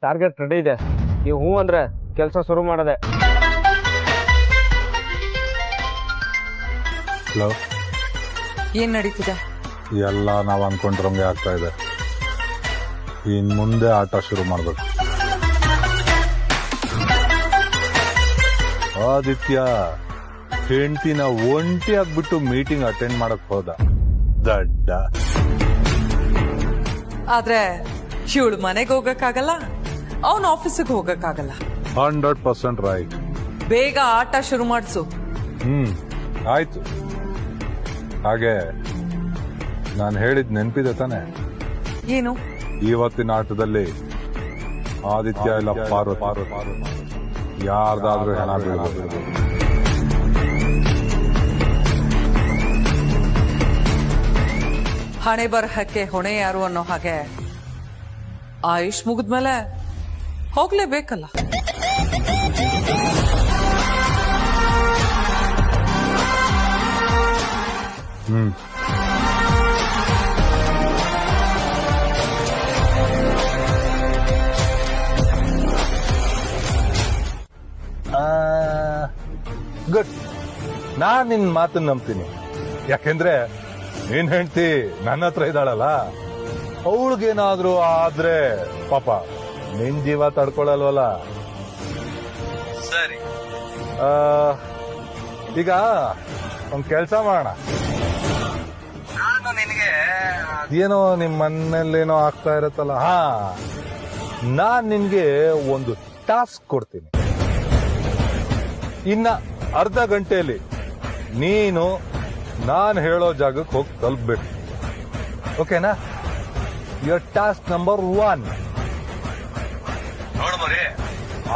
Target ready ಇದೆ. ನೀವು ಹೂ ಅಂದ್ರೆ ಕೆಲಸ ಶುರು ಮಾಡದೆ. ಹಲೋ, ಏನ್ ನಡೀತಿದೆ? ಎಲ್ಲ ನಾವು ಅನ್ಕೊಂಡ್ರಂಗೆ ಆಗ್ತಾ ಇದೆ. ಇನ್ ಮುಂದೆ ಆಟ ಶುರು ಮಾಡ್ಬೇಕು. ಆದಿತ್ಯ ಹೆಂಡತಿನ ಒಂಟಿ ಆಗ್ಬಿಟ್ಟು ಮೀಟಿಂಗ್ ಅಟೆಂಡ್ ಮಾಡಕ್ ಹೋದ. ದಡ್ಡ. ಆದ್ರೆ ಇವಳು ಮನೆಗೆ ಹೋಗಕ್ಕಾಗಲ್ಲ, ಅವನ್ ಆಫೀಸಿಗೆ ಹೋಗಕ್ಕಾಗಲ್ಲ. 100% ರೈಟ್. ಬೇಗ ಆಟ ಶುರು ಮಾಡಿಸು. ಆಯ್ತು. ಹಾಗೆ ನಾನು ಹೇಳಿದ್ ನೆನ್ಪಿದೆ ತಾನೆ? ಏನು? ಇವತ್ತಿನ ಆಟದಲ್ಲಿ ಆದಿತ್ಯ ಇಲ್ಲ ಪಾರು ಯಾರ್ದಾದ್ರೂ ಹೆಣ ಬೀಳಬೇಕು. ಹಣೆ ಬರಹಕ್ಕೆ ಹೊಣೆ ಯಾರು ಅನ್ನೋ ಹಾಗೆ ಆಯುಷ್ ಮುಗಿದ್ಮೇಲೆ ಹೋಗ್ಲೇಬೇಕಲ್ಲ. ಗುಡ್. ನಾನ್ ನಿನ್ ಮಾತನ್ನ ನಂಬ್ತೀನಿ. ಯಾಕೆಂದ್ರೆ ನಿನ್ ಹೆಂಡತಿ ನನ್ನ ಹತ್ರ ಇದ್ದಾಳಲ್ಲ, ಅವಳಿಗೇನಾದ್ರೂ ಆದ್ರೆ ಪಾಪ ನಿನ್ ಜೀವ ತಡ್ಕೊಳಲ್ವಲ್ಲ. ಸರಿ, ಈಗ ಒಂದ್ ಕೆಲ್ಸ ಮಾಡೋಣ. ನಾನು ನಿನಗೆ ಏನೋ ನಿಮ್ ಮನೇಲೇನೋ ಆಗ್ತಾ ಇರತ್ತಲ್ಲ, ನಾನ್ ನಿನ್ಗೆ ಒಂದು ಟಾಸ್ಕ್ ಕೊಡ್ತೀನಿ. ಇನ್ನ ಅರ್ಧ ಗಂಟೆಯಲ್ಲಿ ನೀನು ನಾನು ಹೇಳೋ ಜಾಗಕ್ಕೆ ಹೋಗಿ ತಲುಪಬೇಕು. ಓಕೆನಾ? Your task number 1.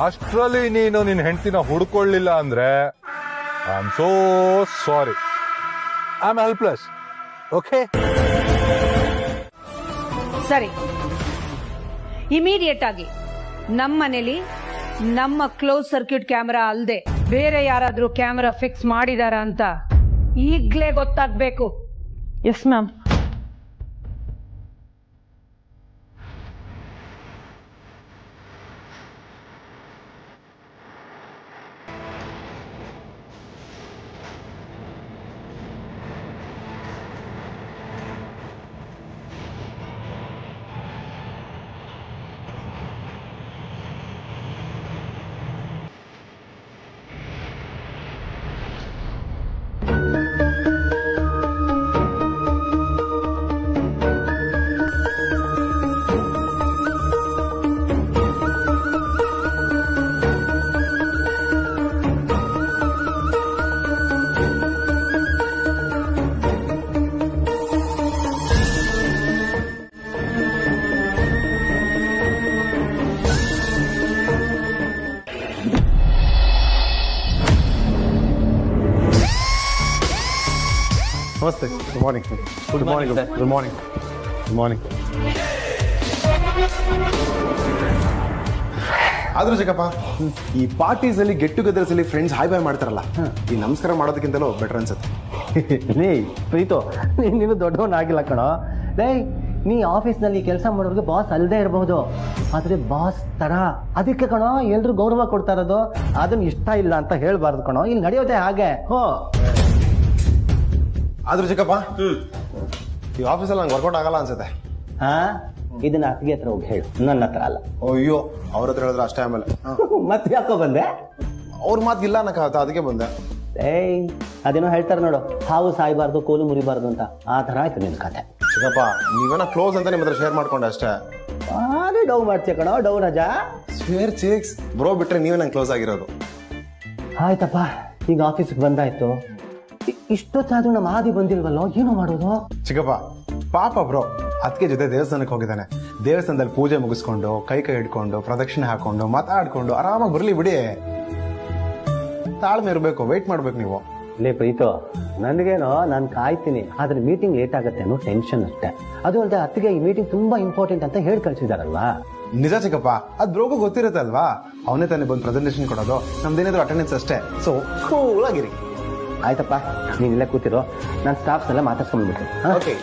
ಅಷ್ಟರಲ್ಲಿ ನೀನು ನಿನ್ನ ಹೆಂಡತಿನ ಹುಡ್ಕೊಳ್ಳಿಲ್ಲ ಅಂದ್ರೆ I am so sorry, I am helpless. Okay? ಸರಿ, ಇಮಿಡಿಯೇಟ್ ಆಗಿ ನಮ್ಮ ಮನೇಲಿ ನಮ್ಮ ಕ್ಲೋಸ್ ಸರ್ಕ್ಯೂಟ್ ಕ್ಯಾಮೆರಾ ಅಲ್ಲದೆ ಬೇರೆ ಯಾರಾದ್ರೂ ಕ್ಯಾಮೆರಾ ಫಿಕ್ಸ್ ಮಾಡಿದಾರ ಅಂತ ಈಗ್ಲೇ ಗೊತ್ತಾಗ್ಬೇಕು. Yes ma'am. ನಮಸ್ತೆ. Good morning. Good morning. Good morning. Good morning. ಆದ್ರೂ ಚಿಕ್ಕಪ್ಪ, ಈ ಪಾರ್ಟೀಸ್ ಅಲ್ಲಿ ಗೆಟ್ ಟುಗೆದರ್ಸ್ ಅಲ್ಲಿ ಫ್ರೆಂಡ್ಸ್ ಹಾಯ್ ಬಾಯ್ ಮಾಡ್ತಾರಲ್ಲ, ಈ ನಮಸ್ಕಾರ ಮಾಡೋದಕ್ಕಿಂತಲೂ ಬೆಟರ್ ಅನ್ಸುತ್ತೆ. ನೀ ಪ್ರೀತು, ನೀನು ದೊಡ್ಡವನಾಗಿಲ್ಲ ಕಣೋ. ಲೇ, ನೀ ಆಫೀಸ್ನಲ್ಲಿ ಕೆಲಸ ಮಾಡೋರಿಗೆ ಬಾಸ್ ಅಲ್ಲದೆ ಇರಬಹುದು, ಆದ್ರೆ ಬಾಸ್ ತರ. ಅದಕ್ಕೆ ಕಣೋ ಎಲ್ರು ಗೌರವ ಕೊಡ್ತಾ ಇರೋದು. ಅದನ್ನ ಇಷ್ಟ ಇಲ್ಲ ಅಂತ ಹೇಳ್ಬಾರ್ದು ಕಣೋ, ಇಲ್ಲಿ ನಡೆಯೋದೇ ಹಾಗೆ. ಆದ್ರೂ ಚಿಕ್ಕಪ್ಪ, ಈ ಆಫೀಸಲ್ಲಿ ನಂಗೆ ವರ್ಕೌಟ್ ಆಗಲ್ಲ ಅನ್ಸುತ್ತೆ. ಇದನ್ನ ಅತ್ತಿಗೆ ಹತ್ರ ಹೋಗಿ ಹೇಳು, ನನ್ನ ಹತ್ರ ಅಲ್ಲ. ಅಯ್ಯೋ, ಅವ್ರ ಹತ್ರ ಹೇಳಿದ್ರೆ ಅಷ್ಟೇ. ಆಮೇಲೆ ಮತ್ತೆ ಯಾಕೋ ಬಂದೆ? ಅವ್ರ ಮಾತಿಗಿಲ್ಲ ಅನ್ನಕ್ಕಾಗತ್ತ, ಅದಕ್ಕೆ ಬಂದೆ. ಅದೇನೋ ಹೇಳ್ತಾರೆ ನೋಡು, ಹಾವು ಸಾಯ್ಬಾರ್ದು ಕೋಲು ಮುರಿಬಾರ್ದು ಅಂತ. ಆ ತರ ಆಯ್ತು ನಿನ್ ಕತೆ. ಚಿಕ್ಕಪ್ಪ, ನೀವೇನ ಕ್ಲೋಸ್ ಅಂತ ನಿಮ್ಮ ಹತ್ರ ಶೇರ್ ಮಾಡ್ಕೊಂಡೆ ಅಷ್ಟೇ. ಅದೇ ಡೌ ಮಾಡ್ತೀಯ ಕಣೋ, ಡೌ ರಾಜಾ. ಶೇರ್ ಚಿಕ್ಸ್ ಬ್ರೋ ಬಿಟ್ರೆ ನೀವೇ ನಂಗೆ ಕ್ಲೋಸ್ ಆಗಿರೋದು. ಆಯ್ತಪ್ಪ, ಈಗ ಆಫೀಸ್ಗೆ ಬಂದಾಯ್ತು. ಇಷ್ಟೊತ್ತಾದ್ರೂ ನಮ್ಮ ಆದಿ ಬಂದಿಲ್ವಲ್ಲೋ, ಏನು ಮಾಡೋದು? ಚಿಕ್ಕಪ್ಪ ಪಾಪ ಬ್ರೋ, ಅದಕ್ಕೆ ಜೊತೆ ದೇವಸ್ಥಾನಕ್ಕೆ ಹೋಗಿದ್ದಾನೆ. ದೇವಸ್ಥಾನದಲ್ಲಿ ಪೂಜೆ ಮುಗಿಸ್ಕೊಂಡು ಕೈ ಹಿಡ್ಕೊಂಡು ಪ್ರದಕ್ಷಿಣೆ ಹಾಕೊಂಡು ಮಾತಾಡ್ಕೊಂಡು ಆರಾಮಾಗಿ ಬರ್ಲಿ ಬಿಡಿ. ತಾಳ್ಮೆ ಇರಬೇಕು, ವೇಟ್ ಮಾಡ್ಬೇಕು ನೀವು. ಲೇ ಪ್ರೀತು, ನನಗೇನೋ ನಾನು ಕಾಯ್ತೀನಿ, ಆದ್ರೆ ಮೀಟಿಂಗ್ ಲೇಟ್ ಆಗುತ್ತೆ ಅನ್ನೋ ಟೆನ್ಷನ್ ಅಷ್ಟೇ. ಅದು ಅಲ್ಲದೆ ಅತ್ತಿಗೆ ಈ ಮೀಟಿಂಗ್ ತುಂಬಾ ಇಂಪಾರ್ಟೆಂಟ್ ಅಂತ ಹೇಳಿ ಕಳ್ಸಿದಾರಲ್ವಾ. ನಿಜ ಚಿಕ್ಕಪ್ಪ, ಅದ್ ಬ್ರೋಗೂ ಗೊತ್ತಿರುತ್ತೆ ಅಲ್ವಾ, ಅವನೇ ತಾನೇ ಬಂದು ಪ್ರೆಸೆಂಟೇಷನ್ ಕೊಡೋದು, ನಮ್ದೇನಾದ್ರು ಅಟೆಂಡೆನ್ಸ್ ಅಷ್ಟೇ. ಸೊ ಕೂಲ್ ಆಗಿರಿ. ಆಯ್ತಪ್ಪ, ನೀನ್ ಇಲ್ಲೇ ಕೂತಿರೋ, ನಾನು ಸ್ಟಾಫ್ಸ್ ಎಲ್ಲ ಮಾತಾಡ್ಸ್ಕೊಂಡ್ಬಿಡ್ತೀನಿ. ಓಕೆ.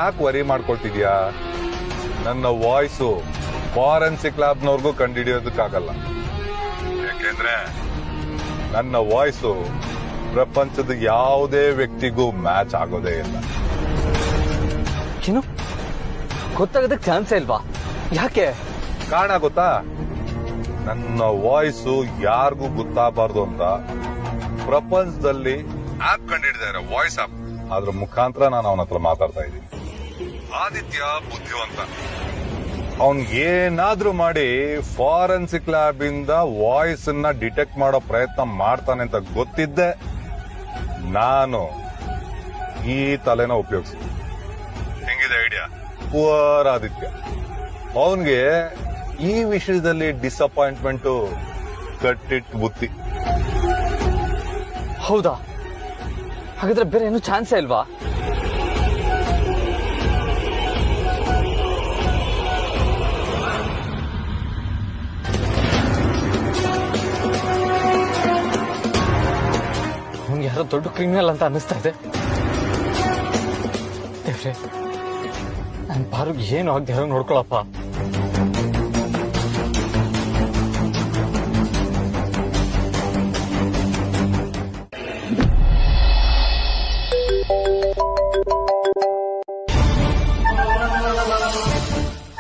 ಯಾಕೆ ವರಿ ಮಾಡ್ಕೊಳ್ತಿದ್ಯಾ? ನನ್ನ ವಾಯ್ಸು ಫಾರೆನ್ಸಿಕ್ ಲ್ಯಾಬ್ನವ್ರಿಗೂ ಕಂಡುಹಿಡಿಯೋದಕ್ಕಾಗಲ್ಲ. ಯಾಕೆಂದ್ರೆ ನನ್ನ ವಾಯ್ಸು ಪ್ರಪಂಚದ ಯಾವುದೇ ವ್ಯಕ್ತಿಗೂ ಮ್ಯಾಚ್ ಆಗೋದೇ ಇಲ್ಲ. ಏನು ಗೊತ್ತಾಗೋದಕ್ಕೆ ಚಾನ್ಸೇ ಇಲ್ವಾ? ಯಾಕೆ? ಕಾರಣ ಗೊತ್ತಾ? ನನ್ನ ವಾಯ್ಸು ಯಾರಿಗೂ ಗೊತ್ತಾಗಬಾರ್ದು ಅಂತ ಪ್ರಪಂಚದಲ್ಲಿ ಆಪ್ ಕಂಡಿಡಿದಾರೆ, ವಾಯ್ಸ್ ಆಪ್. ಅದ್ರ ಮುಖಾಂತರ ನಾನು ಅವನ ಹತ್ರ ಮಾತಾಡ್ತಾ ಇದ್ದೀನಿ. ಆದಿತ್ಯ ಬುದ್ಧಿವಂತ. ಅವನ್ ಏನಾದ್ರೂ ಮಾಡಿ ಫಾರೆನ್ಸಿಕ್ ಲ್ಯಾಬ್ ಇಂದ ವಾಯ್ಸ್ ಅನ್ನ ಡಿಟೆಕ್ಟ್ ಮಾಡೋ ಪ್ರಯತ್ನ ಮಾಡ್ತಾನೆ ಅಂತ ಗೊತ್ತಿದ್ದೆ ನಾನು ಈ ತಲೆನ ಉಪಯೋಗಿಸಿದೆ. ಹೆಂಗಿದೆ ಐಡಿಯಾ? ಪುವರ್ ಆದಿತ್ಯ. ಅವನ್ಗೆ ಈ ವಿಷಯದಲ್ಲಿ ಡಿಸಪಾಯಿಂಟ್ಮೆಂಟು ಕಟ್ಟಿಟ್ಟು ಬುತ್ತಿ. ಹೌದಾ? ಹಾಗಾದ್ರೆ ಬೇರೆ ಏನು ಚಾನ್ಸೇ ಇಲ್ವಾ? ಅವ್ನಿಗೆ ಯಾರೋ ದೊಡ್ಡ ಕ್ರಿಮಿನಲ್ ಅಂತ ಅನ್ನಿಸ್ತಾ ಇದೆ. ದೇವ್ರೆ, ನನ್ ಪಾರುಗ್ ಏನು ಆಗದೆ ಯಾರೋ ನೋಡ್ಕೊಳಪ್ಪ.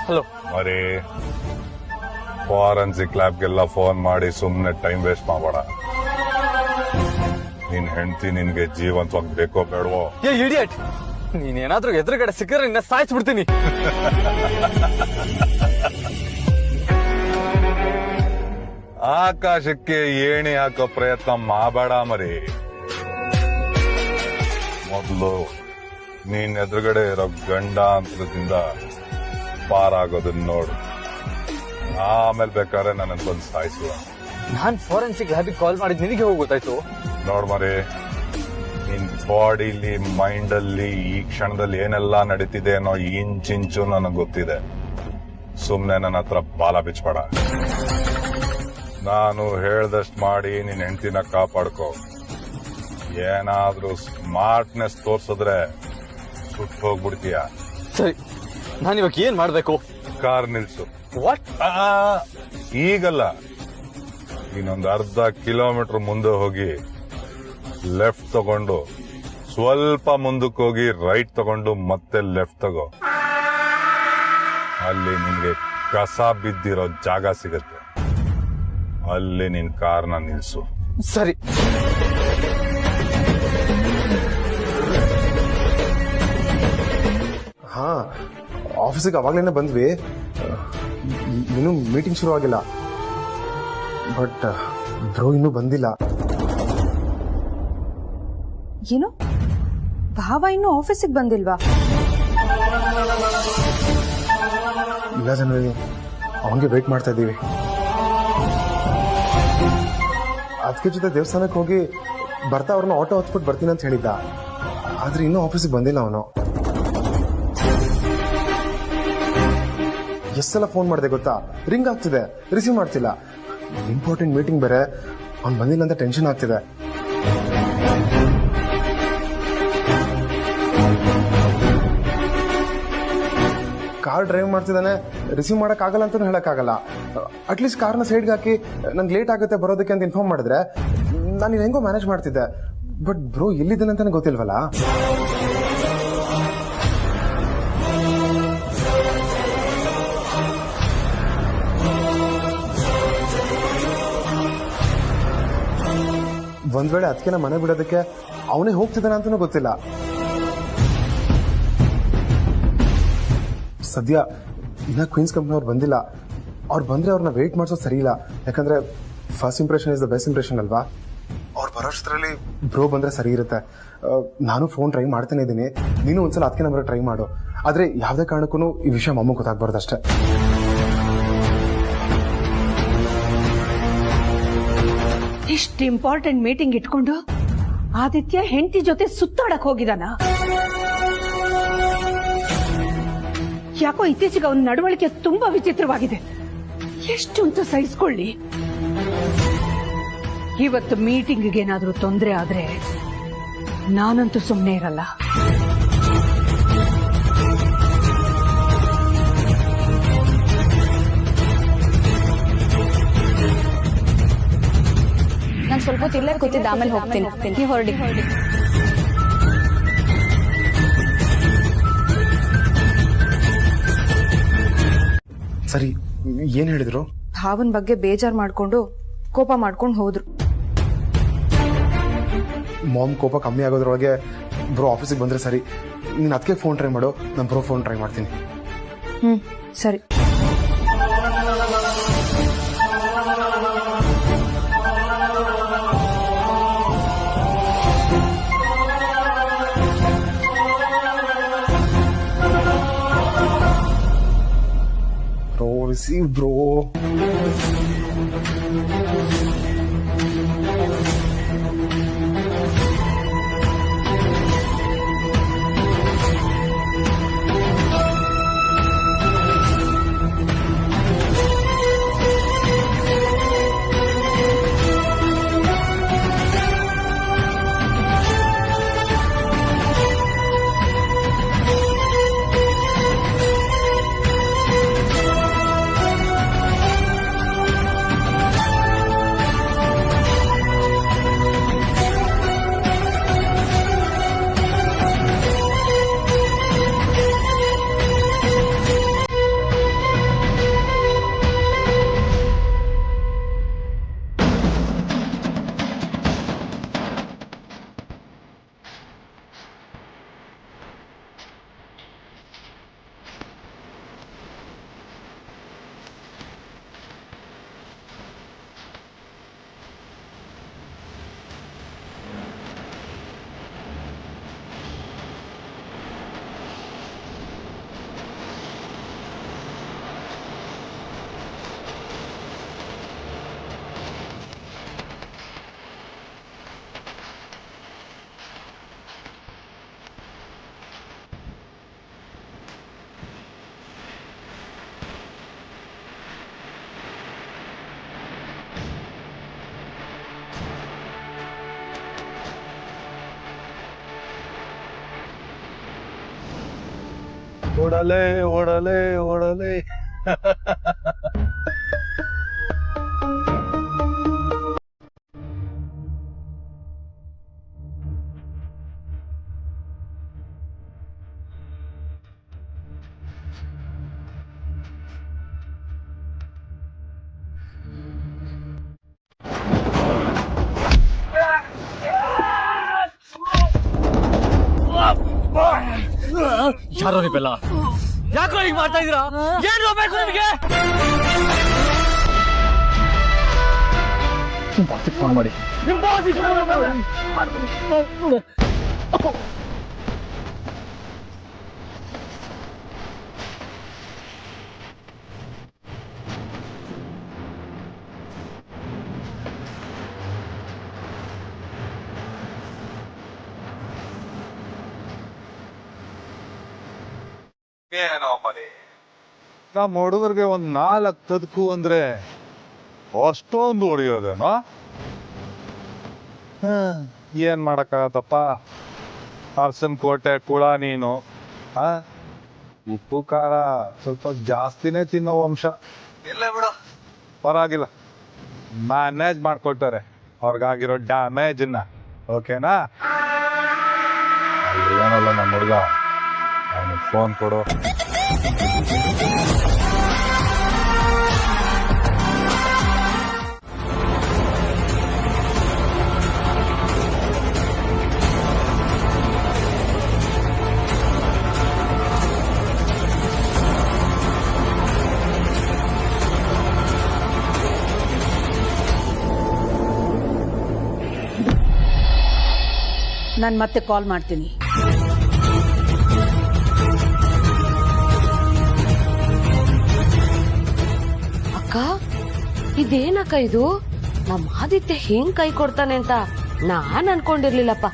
ಹಲೋ. ಮರಿ ಫಾರೆನ್ಸಿಕ್ ಲ್ಯಾಬ್ಗೆಲ್ಲ ಫೋನ್ ಮಾಡಿ ಸುಮ್ನೆ ಟೈಮ್ ವೇಸ್ಟ್ ಮಾಡಬೇಡ. ನಿನ್ ಹೆಂಡತಿ ನಿನ್ಗೆ ಜೀವಂತವಾಗಿ ಬೇಕೋ ಬೇಡವೋ? ಏ ಇಡಿಯಟ್, ನೀನೇನಾದ್ರೂ ಎದುರುಗಡೆ ಸಿಕ್ಕರೆ ನಿನ್ನ ಸಾಯಿಸ್ಬಿಡ್ತೀನಿ. ಆಕಾಶಕ್ಕೆ ಏಣಿ ಹಾಕೋ ಪ್ರಯತ್ನ ಮಾಡಬೇಡ ಮರಿ. ಮೊದಲು ನೀನ್ ಎದುರುಗಡೆ ಇರೋ ಗಂಡಾಂತರದಿಂದ ಪಾರಾಗೋದನ್ನ ನೋಡು. ಆಮೇಲೆ ಬೇಕಾದ್ರೆ ನನ್ನ ಬಂದು ಸಾಯಿಸುವ. ನಾನ್ ಫಾರೆನ್ಸಿಕ್ ಲ್ಯಾಬಿಗೆ ಕಾಲ್ ಮಾಡಿದ್ ನಿನಗೆ ಹೋಗಿ ಗೊತ್ತಾಯ್ತು? ನೋಡ್ ಮರಿ, ನಿನ್ ಬಾಡಿಲಿ ಮೈಂಡ್ ಅಲ್ಲಿ ಈ ಕ್ಷಣದಲ್ಲಿ ಏನೆಲ್ಲ ನಡೀತಿದೆ ಅನ್ನೋ ಇಂಚಿಂಚು ನನಗೆ ಗೊತ್ತಿದೆ. ಸುಮ್ನೆ ನನ್ನ ಹತ್ರ ಬಾಲ ಬಿಚ್ಬೇಡ. ನಾನು ಹೇಳ್ದಷ್ಟು ಮಾಡಿ ನಿನ್ ಹೆಂಡತಿನ ಕಾಪಾಡ್ಕೋ. ಏನಾದ್ರೂ ಸ್ಮಾರ್ಟ್ನೆಸ್ ತೋರ್ಸಿದ್ರೆ ಸುಟ್ಟು ಹೋಗ್ಬಿಡ್ತೀಯ. ಸರಿ, ನಾನಿವಾಗ ಏನ್ ಮಾಡ್ಬೇಕು? ಕಾರ್ ನಿಲ್ಸು. ವಾಟ್? ಈಗಲ್ಲ, ಇನ್ನೊಂದು ಅರ್ಧ ಕಿಲೋಮೀಟರ್ ಮುಂದೆ ಹೋಗಿ ಲೆಫ್ಟ್ ತಗೊಂಡು ಸ್ವಲ್ಪ ಮುಂದಕ್ಕೆ ಹೋಗಿ ರೈಟ್ ತಗೊಂಡು ಮತ್ತೆ ಲೆಫ್ಟ್ ತಗೋ. ಅಲ್ಲಿ ನಿನ್ಗೆ ಕಸ ಬಿದ್ದಿರೋ ಜಾಗ ಸಿಗತ್ತೆ. ಅಲ್ಲಿ ನಿನ್ ಕಾರ್ನ ನಿಲ್ಸು. ಸರಿ. ಹಾ, ಆಫೀಸಿಗೆ ಅವಾಗ್ಲೇನೆ ಬಂದ್ವಿ. ಇನ್ನೂ ಮೀಟಿಂಗ್ ಶುರು ಆಗಿಲ್ಲ. ಬಟ್ ಬ್ರೋ ಇನ್ನೂ ಬಂದಿಲ್ಲ. ಏನು ಭಾವ ಇನ್ನೂ ಆಫೀಸಿಗೆ ಬಂದಿಲ್ವಾ? ಇಲ್ಲ ಜನರಲ್ಲಿ, ಅವನಿಗೆ ವೇಟ್ ಮಾಡ್ತಾ ಇದ್ದೀವಿ. ಅದಕ್ಕೆ ಜೊತೆ ದೇವಸ್ಥಾನಕ್ಕೆ ಹೋಗಿ ಬರ್ತಾ ಅವ್ರನ್ನ ಆಟೋ ಹತ್ಬಿಟ್ಟು ಬರ್ತೀನಿ ಅಂತ ಹೇಳಿದ್ದ. ಆದ್ರೆ ಇನ್ನೂ ಆಫೀಸಿಗೆ ಬಂದಿಲ್ಲ ಅವನು. ಎಷ್ಟೆಲ್ಲ ಫೋನ್ ಮಾಡಿದೆ ಗೊತ್ತಾ? ರಿಂಗ್ ಆಗ್ತಿದೆ, ರಿಸೀವ್ ಮಾಡ್ತಿಲ್ಲ. ಇಂಪಾರ್ಟೆಂಟ್ ಮೀಟಿಂಗ್ ಬೇರೆ, ಅವ್ನು ಬಂದಿಲ್ಲ ಅಂತ ಟೆನ್ಷನ್ ಆಗ್ತಿದೆ. ಕಾರ್ ಡ್ರೈವ್ ಮಾಡ್ತಿದ್ದಾನೆ, ರಿಸೀವ್ ಮಾಡಕ್ ಆಗಲ್ಲ ಅಂತ ಹೇಳಕ್ಕಾಗಲ್ಲ. ಅಟ್ಲೀಸ್ಟ್ ಕಾರ್ನ ಸೈಡ್ಗೆ ಹಾಕಿ ನಂಗೆ ಲೇಟ್ ಆಗುತ್ತೆ ಬರೋದಕ್ಕೆ ಅಂತ ಇನ್ಫಾರ್ಮ್ ಮಾಡಿದ್ರೆ ನಾನು ಇಲ್ಲಿ ಹೆಂಗೋ ಮ್ಯಾನೇಜ್ ಮಾಡ್ತಿದ್ದೆ. ಬಟ್ ಬ್ರೋ ಎಲ್ಲಿದ್ದಾನೆ ಅಂತಾನೆ ಗೊತ್ತಿಲ್ವಲ್ಲ. ಒಂದ್ ವೇಳೆ ಅದಕ್ಕೆ ನಾ ಮನೆ ಬಿಡೋದಕ್ಕೆ ಅವನೇ ಹೋಗ್ತಿದ್ದಾನೆ ಅಂತಾನೂ ಗೊತ್ತಿಲ್ಲ. ಸದ್ಯ ಇನ್ನ ಕ್ವೀನ್ಸ್ ಕಂಪ್ನಿ ಅವ್ರು ಬಂದಿಲ್ಲ. ಅವ್ರು ಬಂದ್ರೆ ಅವ್ರನ್ನ ವೇಟ್ ಮಾಡಿಸೋದು ಸರಿ ಇಲ್ಲ. ಯಾಕಂದ್ರೆ first impression is the best impression ಅಲ್ವಾ? ಅವ್ರು ಬರೋಷ್ಟರಲ್ಲಿ ಬ್ರೋ ಬಂದ್ರೆ ಸರಿ ಇರುತ್ತೆ. ನಾನು ಫೋನ್ ಟ್ರೈ ಮಾಡ್ತಾನೆ ಇದ್ದೀನಿ. ನೀನು ಒಂದ್ಸಲ ಅದಕ್ಕೆ ನಂಬರ್ ಟ್ರೈ ಮಾಡು. ಆದ್ರೆ ಯಾವುದೇ ಕಾರಣಕ್ಕೂ ಈ ವಿಷಯ ಮಮ್ಮ ಗೊತ್ತಾಗ್ಬಾರ್ದು ಅಷ್ಟೇ. ಇಷ್ಟು ಇಂಪಾರ್ಟೆಂಟ್ ಮೀಟಿಂಗ್ ಇಟ್ಕೊಂಡು ಆದಿತ್ಯ ಹೆಂಡತಿ ಜೊತೆ ಸುತ್ತಾಡಕ್ ಹೋಗಿದಾನ. ಯಾಕೋ ಇತ್ತೀಚೆಗೆ ಅವನ ನಡವಳಿಕೆ ತುಂಬಾ ವಿಚಿತ್ರವಾಗಿದೆ. ಎಷ್ಟು ಅಂತ ಸಹಿಸ್ಕೊಳ್ಳಿ. ಇವತ್ತು ಮೀಟಿಂಗ್ಗೆ ಏನಾದ್ರೂ ತೊಂದರೆ ಆದ್ರೆ ನಾನಂತೂ ಸುಮ್ಮನೆ ಇರಲ್ಲ. ಹೊತ್ತು ಇಲ್ಲೇ ಕೂತಿದ್ದ, ಆಮೇಲೆ ಹೋಗ್ತೀನಿ. ನೀವು ಹೊರಡಿ. ಸರಿ, ಏನ್ ಹೇಳಿದ್ರು? ಭಾವನ್ ಬಗ್ಗೆ ಬೇಜಾರ್ ಮಾಡ್ಕೊಂಡು ಕೋಪ ಮಾಡ್ಕೊಂಡು ಹೋದ್ರು. ಮಾಮ್ ಕೋಪ ಕಮ್ಮಿ ಆಗೋದ್ರೊಳಗೆ ಬ್ರೋ ಆಫೀಸಿಗೆ ಬಂದ್ರೆ ಸರಿ. ನೀನ್ ಅದಕ್ಕೆ ಫೋನ್ ಟ್ರೈ ಮಾಡು, ನಾನು ಬ್ರೋ ಫೋನ್ ಟ್ರೈ ಮಾಡ್ತೀನಿ. ಸರಿ. Bro receive bro. ಓಡಲೆ ಓಡಲೆ ಓಡಲೆ. ಯಾರೋ ನೀವೆಲ್ಲ ಯಾಕೋ ಹೀಗೆ ಮಾಡ್ತಾ ಇದೀರಾ? ಏನ್ ಬೇಕು ನಿಮಗೆ? ಫೋನ್ ಮಾಡಿ. ನಮ್ಮ ಹುಡುಗರಿಗೆ ಒಂದ್ 4 ತದಕು ಅಂದ್ರೆ ಅಷ್ಟೊಂದು ಹೊಡಿಯೋದೇನೋ? ಏನ್ ಮಾಡಕ್ಕಾಗತ್ತಪ್ಪ, ಅರ್ಸನ್ ಕೋಟೆ ಕುಳ ನೀನು. ಉಪ್ಪು ಖಾರ ಸ್ವಲ್ಪ ಜಾಸ್ತಿನೇ ತಿನ್ನೋ ವಂಶ. ಇಲ್ಲ ಬಿಡು, ಪರವಾಗಿಲ್ಲ, ಮ್ಯಾನೇಜ್ ಮಾಡ್ಕೊಳ್ತಾರೆ ಅವ್ರಿಗಾಗಿರೋ ಡ್ಯಾಮೇಜನ್ನ. ಓಕೆನಾ? ಏನಲ್ಲ ನಮ್ಮ ಹುಡುಗ, ಅವನಿಗೆ ಫೋನ್ ಕೊಡು. ನಾನು ಮತ್ತೆ ಕಾಲ್ ಮಾಡ್ತೀನಿ. ಅಕ್ಕ, ಇದೇನಕ್ಕ ಇದು? ನಮ್ಮ ಆದಿತ್ಯ ಹೆಂಗ್ ಕೈ ಕೊಡ್ತಾನೆ ಅಂತ ನಾನ್ ಅನ್ಕೊಂಡಿರ್ಲಿಲ್ಲಪ್ಪ.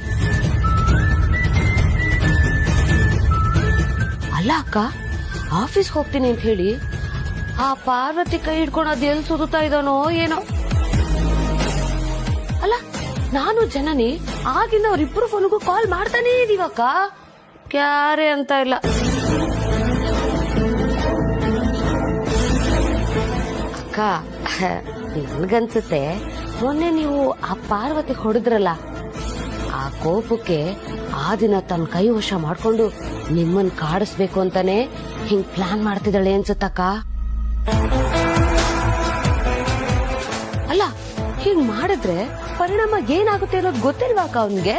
ಅಲ್ಲ ಅಕ್ಕ, ಆಫೀಸ್ ಹೋಗ್ತೀನಿ ಅಂತ ಹೇಳಿ ಆ ಪಾರ್ವತಿ ಕೈ ಹಿಡ್ಕೊಂಡು ಅದ್ ಎಲ್ಲಿ ಸುತ್ತಾ ಇದ್ದಾನೋ ಏನೋ. ಅಲ್ಲ, ನಾನು ಜನನಿ ಆಗಿಂದ ಅವ್ರಿಬ್ರು ಫೋನ್ಗೂ ಕಾಲ್ ಮಾಡ್ತಾನೇ ಇದೀವಕ್ಕ, ಕ್ಯಾರೆ ಅಂತ ಇಲ್ಲ. ಅಕ್ಕ, ನನ್ಗನ್ಸುತ್ತೆ ಮೊನ್ನೆ ನೀವು ಆ ಪಾರ್ವತಿ ಹೊಡೆದ್ರಲ್ಲ, ಆ ಕೋಪಕ್ಕೆ ಆ ದಿನ ತನ್ನ ಕೈ ವಶ ಮಾಡ್ಕೊಂಡು ನಿಮ್ಮನ್ ಕಾಡಿಸ್ಬೇಕು ಅಂತಾನೆ ಹಿಂಗ್ ಪ್ಲಾನ್ ಮಾಡ್ತಿದ್ದಾಳೆ ಅನ್ಸುತ್ತಕ್ಕ. ಅಲ್ಲ, ಹಿಂಗ್ ಮಾಡಿದ್ರೆ ಪರಿಣಾಮ ಏನಾಗುತ್ತೆ ಅನ್ನೋದು ಗೊತ್ತಿಲ್ವಾ ಅಕ್ಕ ಅವನ್ಗೆ?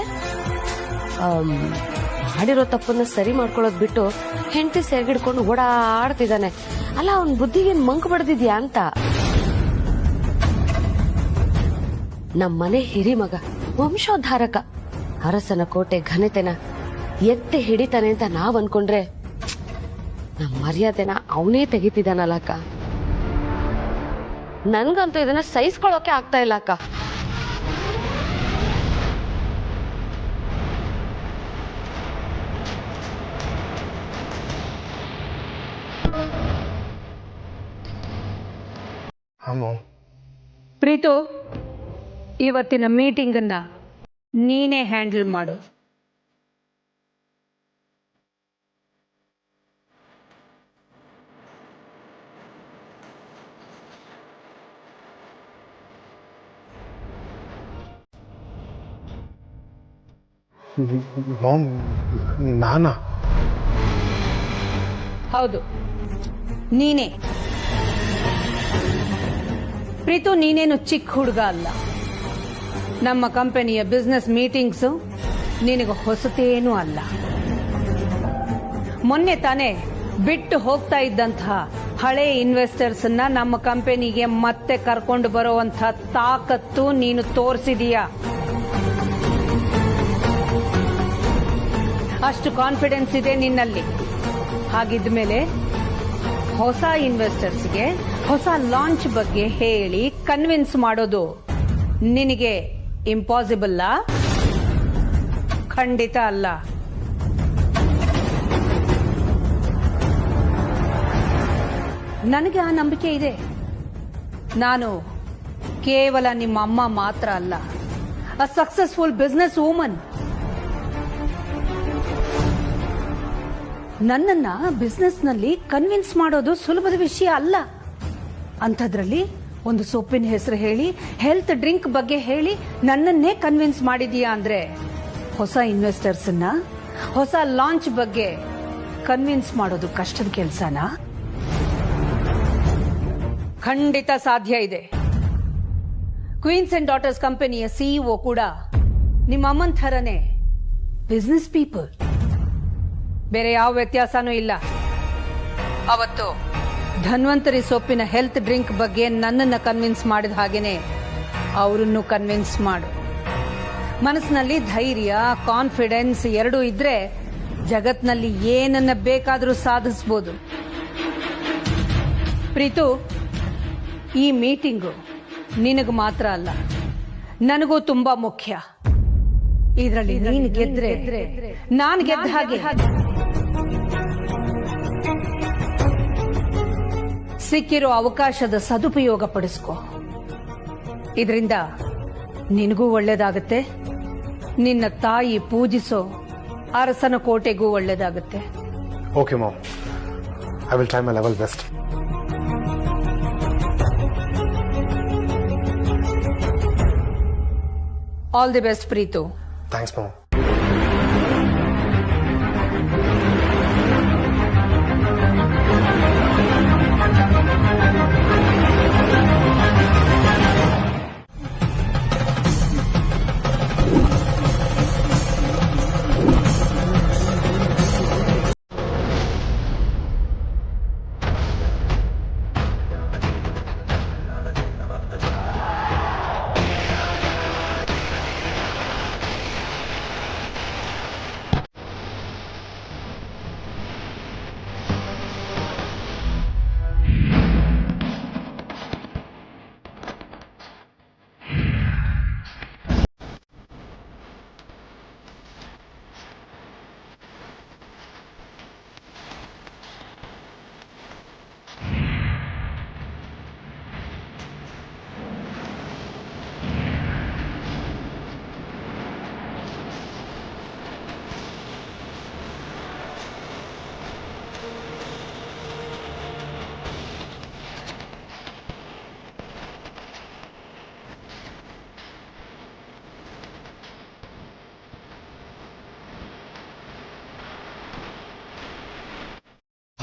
ಮಾಡಿರೋ ತಪ್ಪನ್ನ ಸರಿ ಮಾಡ್ಕೊಳ್ಳೋದ್ ಬಿಟ್ಟು ಹೆಂಡತಿ ಸೆರಗಿಡ್ಕೊಂಡು ಓಡಾಡ್ತಿದ್ದಾನೆ. ಅಲ್ಲ, ಅವನ್ ಬುದ್ಧಿಗೇನ್ ಮಂಕ್ ಬಡ್ದಿದ್ಯಾ ಅಂತ. ನಮ್ಮನೆ ಹಿರಿಮಗ, ವಂಶೋದ್ಧಾರಕ, ಅರಸನ ಕೋಟೆ ಘನತೆನ ಎತ್ತಿ ಹಿಡಿತಾನೆ ಅಂತ ನಾವ್ ಅನ್ಕೊಂಡ್ರೆ ನಮ್ಮ ಮರ್ಯಾದೆನ ಅವನೇ ತೆಗಿತಿದ್ದಾನಲ್ಲ ಅಕ್ಕ. ನನ್ಗಂತೂ ಇದನ್ನ ಸಹಿಸ್ಕೊಳ್ಳೋಕೆ ಆಗ್ತಾ ಇಲ್ಲ ಅಕ್ಕ. ಪ್ರೀತು, ಇವತ್ತಿನ ಮೀಟಿಂಗನ್ನ ನೀನೇ ಹ್ಯಾಂಡಲ್ ಮಾಡು. ಮಾಮ್, ನಾನಾ? ಹೌದು, ನೀನೇ. ಪ್ರೀತು, ನೀನೇನು ಚಿಕ್ಕ ಹುಡುಗ ಅಲ್ಲ. ನಮ್ಮ ಕಂಪನಿಯ ಬಿಸ್ನೆಸ್ ಮೀಟಿಂಗ್ಸು ನಿನಗೆ ಹೊಸತೇನೂ ಅಲ್ಲ. ಮೊನ್ನೆ ತಾನೇ ಬಿಟ್ಟು ಹೋಗ್ತಾ ಇದ್ದಂತಹ ಹಳೆ ಇನ್ವೆಸ್ಟರ್ಸ್ ನಮ್ಮ ಕಂಪನಿಗೆ ಮತ್ತೆ ಕರ್ಕೊಂಡು ಬರುವಂತ ತಾಕತ್ತು ನೀನು ತೋರಿಸಿದೀಯ. ಅಷ್ಟು ಕಾನ್ಫಿಡೆನ್ಸ್ ಇದೆ ನಿನ್ನಲ್ಲಿ. ಹಾಗಿದ್ಮೇಲೆ ಹೊಸ ಇನ್ವೆಸ್ಟರ್ಸ್ಗೆ ಹೊಸ ಲಾಂಚ್ ಬಗ್ಗೆ ಹೇಳಿ ಕನ್ವಿನ್ಸ್ ಮಾಡೋದು ನಿನಗೆ ಇಂಪಾಸಿಬಲ್? ಖಂಡಿತ ಅಲ್ಲ. ನನಗೆ ಆ ನಂಬಿಕೆ ಇದೆ. ನಾನು ಕೇವಲ ನಿಮ್ಮ ಅಮ್ಮ ಮಾತ್ರ ಅಲ್ಲ, ಅ ಸಕ್ಸಸ್ಫುಲ್ ಬಿಸ್ನೆಸ್ ವುಮನ್. ನನ್ನನ್ನ ಬಿಸ್ನೆಸ್ ನಲ್ಲಿ ಕನ್ವಿನ್ಸ್ ಮಾಡೋದು ಸುಲಭದ ವಿಷಯ ಅಲ್ಲ. ಅಂಥದ್ರಲ್ಲಿ ಒಂದು ಸೊಪ್ಪಿನ ಹೆಸರು ಹೇಳಿ, ಹೆಲ್ತ್ ಡ್ರಿಂಕ್ ಬಗ್ಗೆ ಹೇಳಿ ನನ್ನನ್ನೇ ಕನ್ವಿನ್ಸ್ ಮಾಡಿದೀಯಾ ಅಂದ್ರೆ ಹೊಸ ಇನ್ವೆಸ್ಟರ್ಸ್ ಹೊಸ ಲಾಂಚ್ ಬಗ್ಗೆ ಕನ್ವಿನ್ಸ್ ಮಾಡೋದು ಕಷ್ಟದ ಕೆಲಸನಾ? ಖಂಡಿತ ಸಾಧ್ಯ ಇದೆ. ಕ್ವೀನ್ಸ್ ಅಂಡ್ ಡಾಟರ್ಸ್ ಕಂಪನಿಯ ಸಿಇಒ ಕೂಡ ನಿಮ್ಮ ಅಮ್ಮನ್ ಥರನೇ ಬಿಸ್ನೆಸ್ ಪೀಪಲ್. ಬೇರೆ ಯಾವ ವ್ಯತ್ಯಾಸನೂ ಇಲ್ಲ. ಅವತ್ತು ಧನ್ವಂತರಿ ಸೊಪ್ಪಿನ ಹೆಲ್ತ್ ಡ್ರಿಂಕ್ ಬಗ್ಗೆ ನನ್ನನ್ನು ಕನ್ವಿನ್ಸ್ ಮಾಡಿದ ಹಾಗೇನೆ ಅವರನ್ನು ಕನ್ವಿನ್ಸ್ ಮಾಡು. ಮನಸ್ಸಿನಲ್ಲಿ ಧೈರ್ಯ, ಕಾನ್ಫಿಡೆನ್ಸ್ ಎರಡೂ ಇದ್ರೆ ಜಗತ್ನಲ್ಲಿ ಏನನ್ನ ಬೇಕಾದರೂ ಸಾಧಿಸಬಹುದು. ಪ್ರೀತು, ಈ ಮೀಟಿಂಗು ನಿನಗೆ ಮಾತ್ರ ಅಲ್ಲ, ನನಗೂ ತುಂಬಾ ಮುಖ್ಯ. ಇದರಲ್ಲಿ ನೀನು ಗೆದ್ರೆ ನಾನು ಗೆದ್ದ ಹಾಗೆ. ಸಿಕ್ಕಿರೋ ಅವಕಾಶದ ಸದುಪಯೋಗ ಪಡಿಸ್ಕೋ. ಇದರಿಂದ ನಿನಗೂ ಒಳ್ಳೇದಾಗುತ್ತೆ, ನಿನ್ನ ತಾಯಿ ಪೂಜಿಸೋ ಅರಸನ ಕೋಟೆಗೂ ಒಳ್ಳೇದಾಗುತ್ತೆ. Okay ma'am, I will try my level best. All the best Preetu. Thanks ma'am.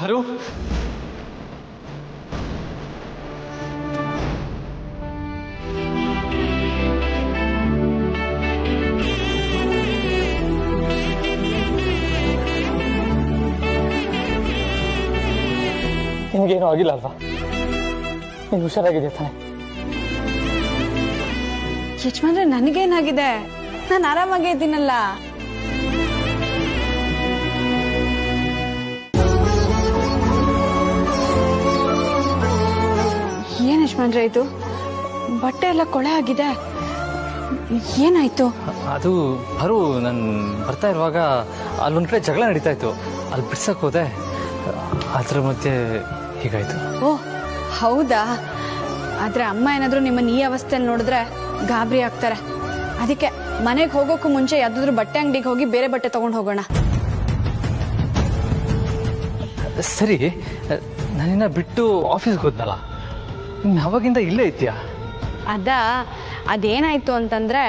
Paru ನಿಮ್ಗೇನು ಆಗಿಲ್ಲ ಅಲ್ವಾ? ನೀನು ಹುಷಾರಾಗಿದೆಯಾ ತಾನೆ? ಯಜಮಾನ್ರೆ ನನಗೇನಾಗಿದೆ? ನಾನು ಆರಾಮಾಗೇ ಇದ್ದೀನಲ್ಲ. ಏನ್ ಯಜಮಾನ್ರೆ ಇದು? ಬಟ್ಟೆ ಎಲ್ಲ ಕೊಳೆ ಆಗಿದೆ, ಏನಾಯ್ತು? ಅದು ಬರು ನಾನು ಬರ್ತಾ ಇರುವಾಗ ಅಲ್ಲೊಂದ್ ಕಡೆ ಜಗಳ ನಡೀತಾ ಇತ್ತು, ಅಲ್ಲಿ ಬಿಡ್ಸಕ್ ಹೋದೆ, ಅದ್ರ ಮಧ್ಯೆ ಹೀಗಾಯ್ತು. ಓಹ್ ಹೌದಾ? ಆದ್ರೆ ಅಮ್ಮ ಏನಾದ್ರು ನಿಮ್ಮನ್ನ ಈ ಅವಸ್ಥೆಯಲ್ಲಿ ನೋಡಿದ್ರೆ ಗಾಬರಿ ಆಗ್ತಾರೆ. ಅದಕ್ಕೆ ಮನೆಗೆ ಹೋಗೋಕ್ಕೂ ಮುಂಚೆ ಯಾವ್ದಾದ್ರು ಬಟ್ಟೆ ಅಂಗಡಿಗೆ ಹೋಗಿ ಬೇರೆ ಬಟ್ಟೆ ತಗೊಂಡು ಹೋಗೋಣ. ಸರಿ, ನಾನಿನ್ನ ಬಿಟ್ಟು ಆಫೀಸ್ಗೆ ಹೋದ್ನಲ್ಲ, ಅವಾಗಿಂದ ಇಲ್ಲೇ ಇದ್ದೀಯಾ? ಅದೇನಾಯ್ತು ಅಂತಂದ್ರೆ,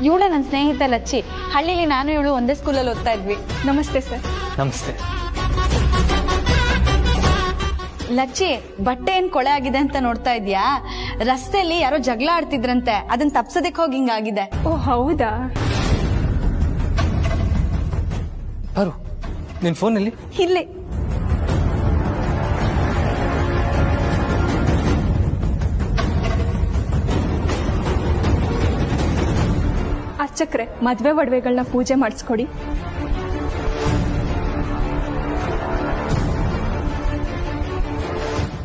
ಇವಳೆ ನನ್ನ ಸ್ನೇಹಿತ ಲಚ್ಚಿ. ಹಳ್ಳಿಲಿ ನಾನು ಇವಳು ಒಂದೇ ಸ್ಕೂಲಲ್ಲಿ ಓದ್ತಾ ಇದ್ವಿ. ನಮಸ್ತೆ ಸರ್. ನಮಸ್ತೆ. ಲಚ್ಚಿ, ಬಟ್ಟೆ ಏನ್ ಕೊಳೆ ಆಗಿದೆ ಅಂತ ನೋಡ್ತಾ ಇದ್ಯಾ? ರಸ್ತೆಯಲ್ಲಿ ಯಾರೋ ಜಗಳ ಆಡ್ತಿದ್ರಂತೆ, ಅದನ್ನ ತಪ್ಸೋದಕ್ಕೆ ಹೋಗಿ ಹಿಂಗಾಗಿದೆ. ಓ ಹೌದಾ? ಬರು, ನಿನ್ ಫೋನಲ್ಲಿ ಇಲ್ಲಿ ಅರ್ಚಕ್ರೆ, ಮದ್ವೆ ಒಡವೆಗಳನ್ನ ಪೂಜೆ ಮಾಡಿಸ್ಕೊಡಿ.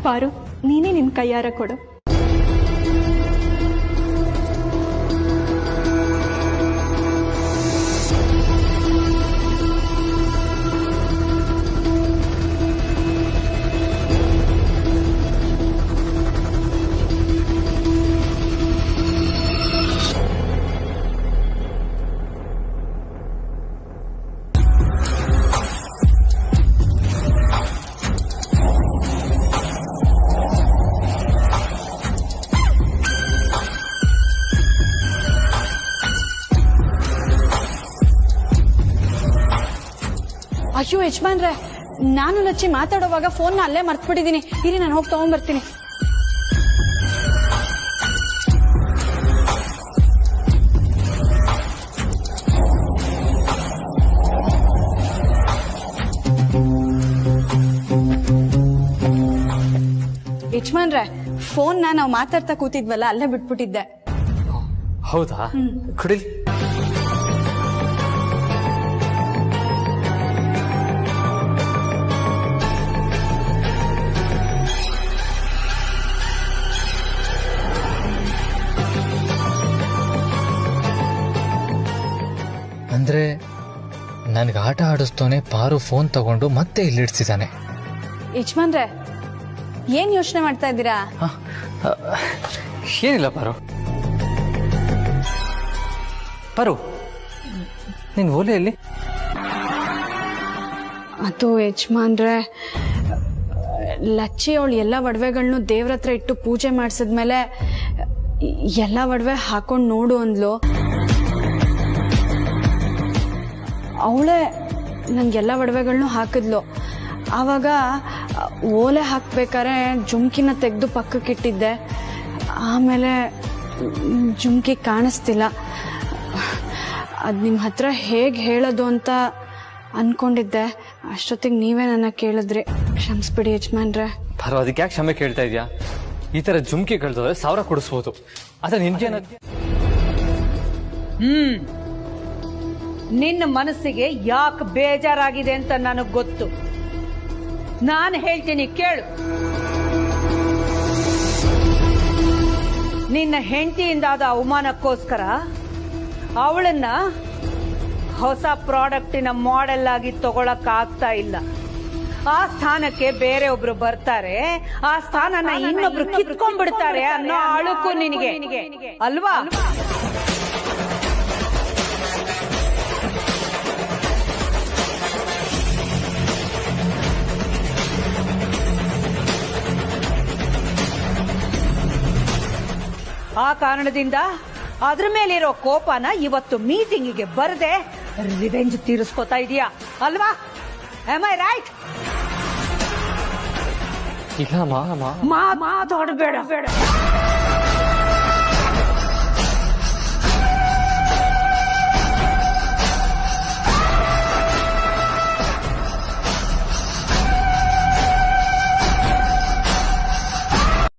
ಪಾರು, ನೀನೇ ನಿನ್ ಕೈಯಾರ ಕೊಡು. ಅಯ್ಯೋ ಯಜಮಾನ್ರೆ, ನಾನು ಲಚ್ಚಿ ಮಾತಾಡೋವಾಗ ಫೋನ್ನ ಅಲ್ಲೇ ಮರ್ತ್ಬಿಟ್ಟಿದ್ದೀನಿ. ಇರಿ, ನಾನು ಹೋಗಿ ತಗೊಂಡ್ಬರ್ತೀನಿ. ಯಜಮಾನ್ರೆ, ಫೋನ್ನ ನಾವು ಮಾತಾಡ್ತಾ ಕೂತಿದ್ವಲ್ಲ, ಅಲ್ಲೇ ಬಿಟ್ಬಿಟ್ಟಿದ್ದೆ. ಹೌದಾ? ಕುಡಿಲಿ. ಅಂದ್ರೆ ನನ್ಗೆ ಆಟ ಆಡಿಸ್ತೋನೆ ಪಾರು ಫೋನ್ ತಗೊಂಡು ಮತ್ತೆ ಇಲ್ಲಿಡ್ಸಿದ್ದಾನೆ. ಯಜಮಾನ್ರೆ, ಏನ್ ಯೋಚನೆ ಮಾಡ್ತಾ ಇದ್ದೀರಾ? ಏನಿಲ್ಲ ಪಾರು. ಪಾರು, ನಿನ್ ಓಲೆಯಲ್ಲಿ ಅದು ಯಜಮಾನ್ರೆ, ಲಚ್ಚಿ ಅವಳು ಎಲ್ಲ ಒಡವೆಗಳನ್ನೂ ದೇವ್ರ ಹತ್ರ ಇಟ್ಟು ಪೂಜೆ ಮಾಡಿಸಿದ್ಮೇಲೆ ಎಲ್ಲ ಒಡವೆ ಹಾಕೊಂಡು ನೋಡು ಅಂದ್ಲು. ಅವಳೇ ನಂಗೆಲ್ಲ ಒಡವೆಗಳನ್ನೂ ಹಾಕಿದ್ಲು. ಆವಾಗ ಓಲೆ ಹಾಕ್ಬೇಕಾದ್ರೆ ಜುಮ್ಕಿನ ತೆಗೆದು ಪಕ್ಕಕ್ಕಿಟ್ಟಿದ್ದೆ. ಆಮೇಲೆ ಜುಮ್ಕಿ ಕಾಣಿಸ್ತಿಲ್ಲ. ಅದು ನಿಮ್ಮ ಹತ್ರ ಹೇಗೆ ಹೇಳೋದು ಅಂತ ಅನ್ಕೊಂಡಿದ್ದೆ. ಅಷ್ಟೊತ್ತಿಗೆ ನೀವೇ ನನ್ನ ಕೇಳಿದ್ರಿ. ಕ್ಷಮಿಸ್ಬಿಡಿ ಯಜಮಾನ್ರೆ. ಪಾರು, ಅದಕ್ಕೆ ಯಾಕೆ ಕ್ಷಮೆ ಕೇಳ್ತಾ ಇದೆಯಾ? ಈ ತರ ಜುಮ್ಕಿ ಕಳ್ದೋದ್ರೆ 1000 ಕೊಡಿಸ್ಬೋದು. ಆದ್ರೆ ನಿನ್ಗೇನ? ನಿನ್ನ ಮನಸ್ಸಿಗೆ ಯಾಕೆ ಬೇಜಾರಾಗಿದೆ ಅಂತ ನನಗೆ ಗೊತ್ತು. ನಾನು ಹೇಳ್ತೀನಿ ಕೇಳು. ನಿನ್ನ ಹೆಂಡತಿಯಿಂದಾದ ಅವಮಾನಕ್ಕೋಸ್ಕರ ಅವಳನ್ನ ಹೊಸ ಪ್ರಾಡಕ್ಟಿನ ಮಾಡೆಲ್ ಆಗಿ ತಗೊಳಕ್ ಆಗ್ತಾ ಇಲ್ಲ. ಆ ಸ್ಥಾನಕ್ಕೆ ಬೇರೆ ಒಬ್ರು ಬರ್ತಾರೆ, ಆ ಸ್ಥಾನನ ಇನ್ನೊಬ್ರು ಕಿತ್ಕೊಂಡ್ಬಿಡ್ತಾರೆ ಅನ್ನೋ ಅಳುಕು ನಿನಗೆ ಅಲ್ವಾ? ಆ ಕಾರಣದಿಂದ ಅದ್ರ ಮೇಲಿರೋ ಕೋಪನ ಇವತ್ತು ಮೀಟಿಂಗಿಗೆ ಬರದೆ ರಿವೆಂಜ್ ತೀರಿಸ್ಕೊತಾ ಇದೀಯಾ ಅಲ್ವಾ? Am I right? ಇಲ್ಲ ಮಾತಾಡಬೇಡ.